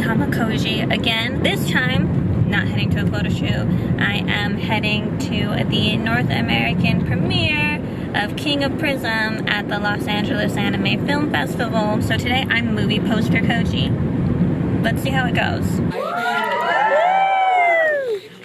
Koji again. This time, not heading to a photo shoot. I am heading to the North American premiere of King of Prism at the Los Angeles Anime Film Festival. So today I'm movie poster Koji. Let's see how it goes.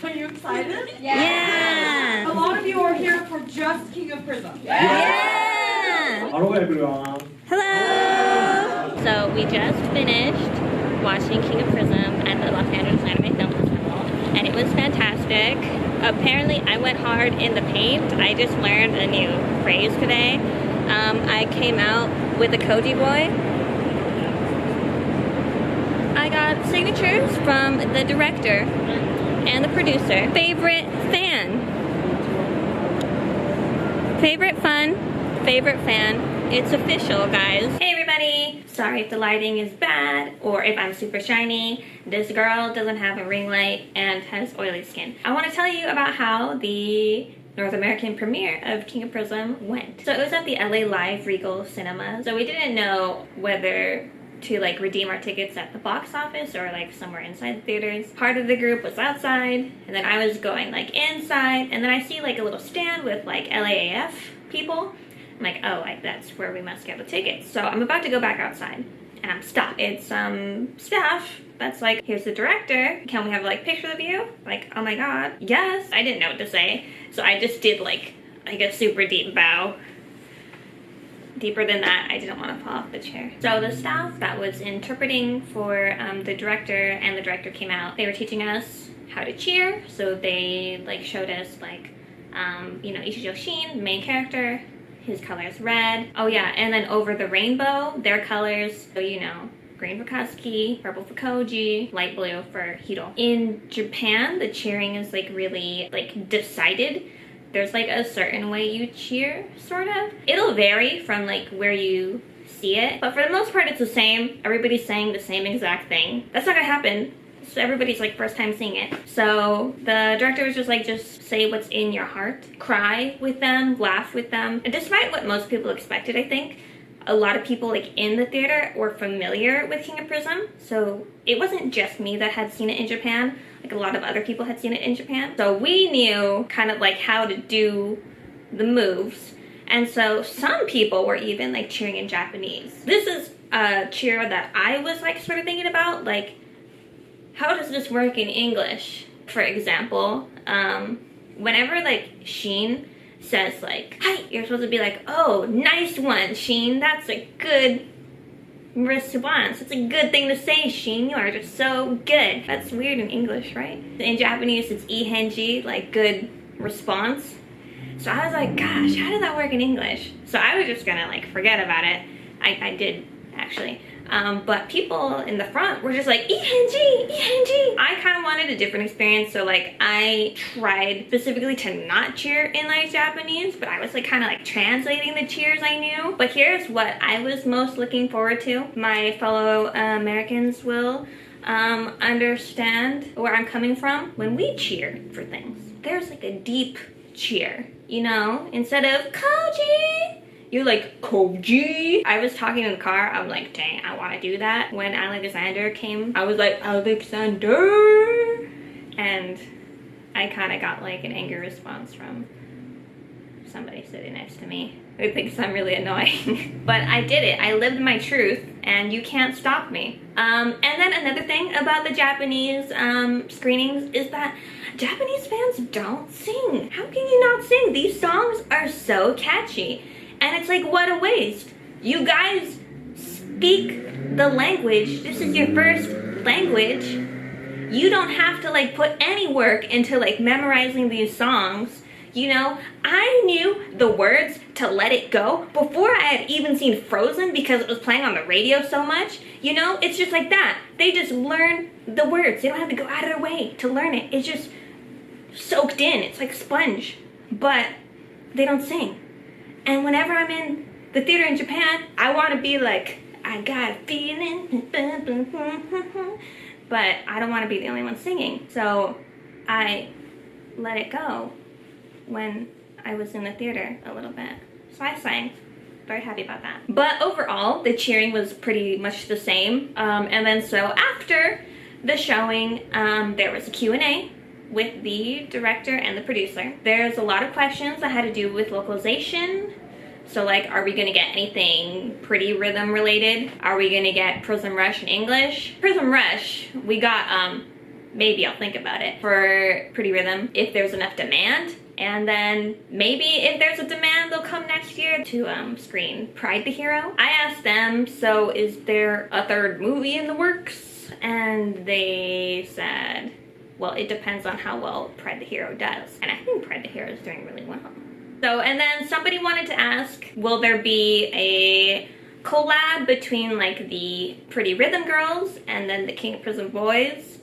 Are you excited? Yeah. A lot of you are here for just King of Prism. Yeah. Hello everyone. Hello. So we just finished watching King of Prism at the Los Angeles Anime Film Festival, and it was fantastic. Apparently I went hard in the paint. I just learned a new phrase today. I came out with a Koji boy. I got signatures from the director and the producer. Favorite fan. Favorite fun. Favorite fan. It's official, guys. Hey everybody! Sorry if the lighting is bad or if I'm super shiny. This girl doesn't have a ring light and has oily skin. I want to tell you about how the North American premiere of King of Prism went. So it was at the LAAFF Regal Cinema. So we didn't know whether to like redeem our tickets at the box office or like somewhere inside the theaters. Part of the group was outside and then I was going like inside, and then I see like a little stand with like LAAFF people. I'm like, oh, like that's where we must get the tickets. So I'm about to go back outside and I'm stopped. It's staff that's like, here's the director. Can we have like pictures of you? Like, oh my god, yes. I didn't know what to say. So I just did like a super deep bow. Deeper than that, I didn't want to fall off the chair. So the staff that was interpreting for the director, and the director came out, they were teaching us how to cheer. So they like showed us like, you know, Ichijo Shin, the main character, his color is red. Oh yeah, and then over the rainbow, their colors, so you know, green for Katsuki, purple for Koji, light blue for Hiro. In Japan, the cheering is like really like decided. There's like a certain way you cheer, sort of. It'll vary from like where you see it, but for the most part it's the same. Everybody's saying the same exact thing. That's not gonna happen. So everybody's like first time seeing it. So the director was just like, just say what's in your heart. Cry with them, laugh with them. And despite what most people expected, I think, a lot of people like in the theater were familiar with King of Prism. So it wasn't just me that had seen it in Japan. Like a lot of other people had seen it in Japan. So we knew kind of like how to do the moves. And so some people were even like cheering in Japanese. This is a cheer that I was like sort of thinking about, like, how does this work in English? For example, whenever like Shin says like, hi, you're supposed to be like, oh, nice one, Shin. That's a good response. It's a good thing to say, Shin. You are just so good. That's weird in English, right? In Japanese, it's ihenji, like good response. So I was like, gosh, how did that work in English? So I was just gonna like forget about it. I did actually. But people in the front were just like, ihenji, ihenji. I kind of wanted a different experience, so like I tried specifically to not cheer in like Japanese, but I was like kind of like translating the cheers I knew. But here's what I was most looking forward to. My fellow Americans will understand where I'm coming from. When we cheer for things, there's like a deep cheer, you know? Instead of Koji, you're like, Koji. I was talking in the car, I'm like, dang, I want to do that. When Alexander came, I was like, Alexander. And I kind of got like an angry response from somebody sitting next to me who thinks I'm really annoying. But I did it. I lived my truth, and you can't stop me. And then another thing about the Japanese screenings is that Japanese fans don't sing. How can you not sing? These songs are so catchy. And it's like, what a waste. You guys speak the language. This is your first language. You don't have to like put any work into like memorizing these songs. You know, I knew the words to Let It Go before I had even seen Frozen because it was playing on the radio so much. You know, it's just like that. They just learn the words. They don't have to go out of their way to learn it. It's just soaked in. It's like sponge. But they don't sing. And whenever I'm in the theater in Japan, I want to be like, I got a feeling. But I don't want to be the only one singing. So I let it go when I was in the theater a little bit. So I sang. Very happy about that. But overall, the cheering was pretty much the same. And then so after the showing, there was a Q&A with the director and the producer. There's a lot of questions that had to do with localization. So like, are we gonna get anything Pretty Rhythm related? Are we gonna get Prism Rush in English? Prism Rush, we got, maybe I'll think about it. For Pretty Rhythm, if there's enough demand. And then maybe if there's a demand, they'll come next year to screen Pride the Hero. I asked them, so is there a third movie in the works? And they said, well, it depends on how well Pride the Hero does. And I think Pride the Hero is doing really well. So, and then somebody wanted to ask, will there be a collab between like the Pretty Rhythm girls and then the King of Prism boys?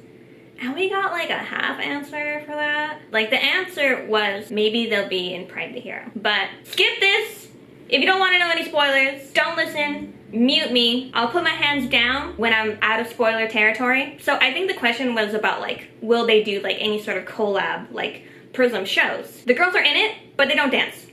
And we got like a half answer for that. Like the answer was maybe they'll be in Pride the Hero. But skip this. If you don't want to know any spoilers, don't listen. Mute me. I'll put my hands down when I'm out of spoiler territory. So I think the question was about like, will they do like any sort of collab like Prism shows? The girls are in it, but they don't dance.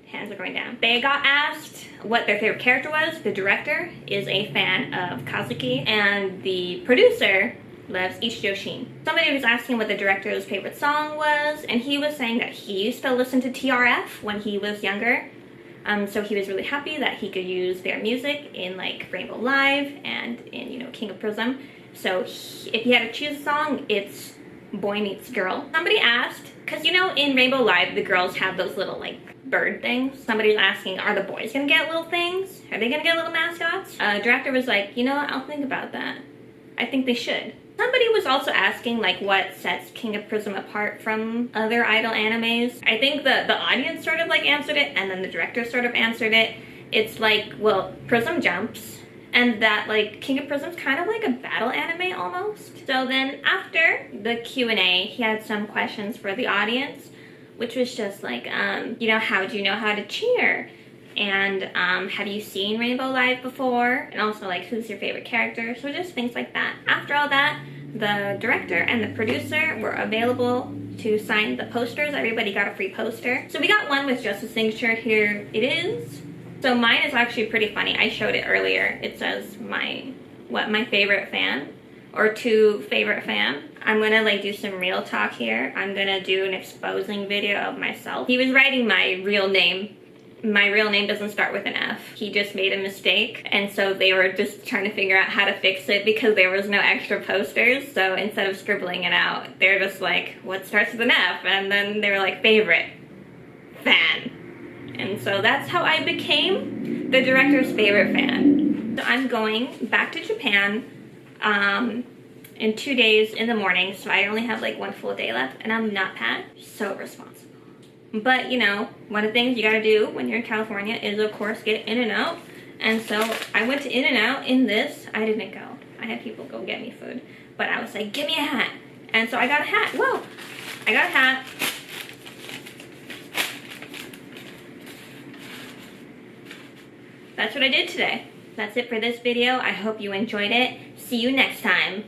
Hands are going down. They got asked what their favorite character was. The director is a fan of Kazuki, and the producer loves Ichijo Shin. Somebody was asking what the director's favorite song was, and he was saying that he used to listen to TRF when he was younger. So he was really happy that he could use their music in like Rainbow Live and in, you know, King of Prism. So if he had to choose a song, it's Boy Meets Girl. Somebody asked, because you know in Rainbow Live the girls have those little like bird things. Somebody's asking, are the boys gonna get little things? Are they gonna get little mascots? Director was like, you know what, I'll think about that. I think they should. Somebody was also asking like what sets King of Prism apart from other idol animes. I think the audience sort of like answered it, and then the director sort of answered it. It's like, well, Prism jumps, and that like King of Prism's kind of like a battle anime almost. So then after the Q&A, he had some questions for the audience, which was just like, you know, how do you know how to cheer? And have you seen Rainbow Live before? And also like, who's your favorite character? So just things like that. After all that, the director and the producer were available to sign the posters. Everybody got a free poster. So we got one with just a signature. Here it is. So mine is actually pretty funny. I showed it earlier. It says my favorite fan, or to favorite fan. I'm gonna like do some real talk here. I'm gonna do an exposing video of myself. He was writing my real name. My real name doesn't start with an F. He just made a mistake, and so they were just trying to figure out how to fix it because there was no extra posters. So instead of scribbling it out, they're just like, what starts with an F? And then they were like, favorite fan. And so that's how I became the director's favorite fan. So I'm going back to Japan in 2 days in the morning, so I only have like 1 full day left, and I'm not packed. So responsible. But you know, one of the things you gotta do when you're in California is of course get In-N-Out. And so I went to In-N-Out in this. I didn't go. I had people go get me food. But I was like, give me a hat. And so I got a hat. Whoa! I got a hat. That's what I did today. That's it for this video. I hope you enjoyed it. See you next time.